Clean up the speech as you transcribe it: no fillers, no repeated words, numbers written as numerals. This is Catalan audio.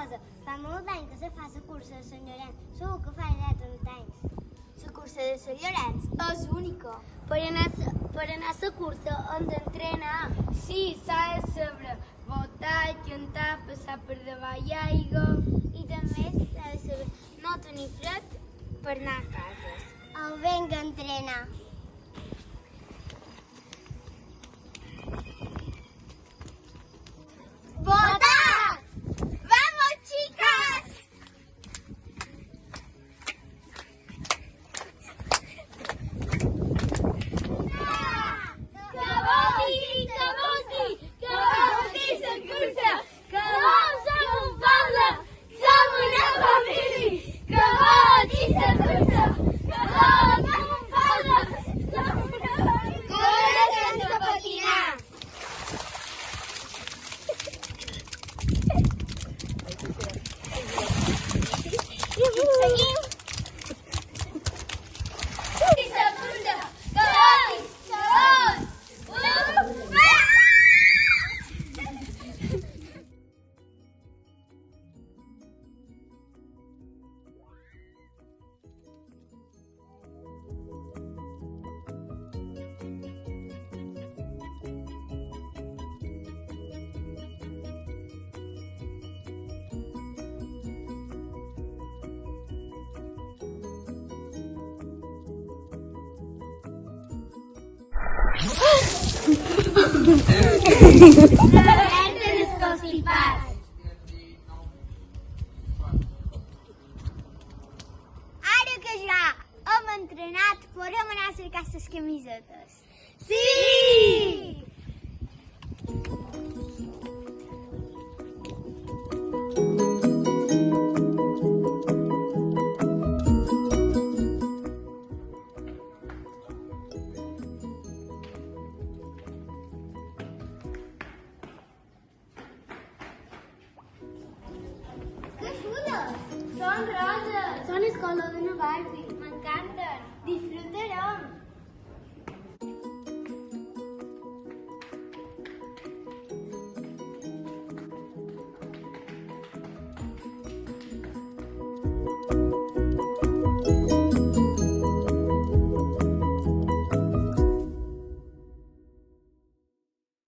cosa. Fa molt d'any que se fa la cursa de Sant Llorenç. Segur que fa ja tants anys. La cursa de Sant Llorenç és única. Per anar a la cursa hem d'entrenar. Sí, s'ha de saber votar, cantar, passar per davall aigua. I també s'ha de saber No tenir fred per anar a cases. el vent que entrena. ¡Votar! ¡Vamos, chicas! ¡Caboti! ¡Caboti se cursa! ¡Cabot som un poble! Som una família! ¡Caboti se cursa! ¡Cabot som un poble! Som una família! Corre sense patinar! Seguim. Ara que ja hem entrenat, podem anar a cercar les camisetes. Sí! Són roses. Són el color d'una Barbie.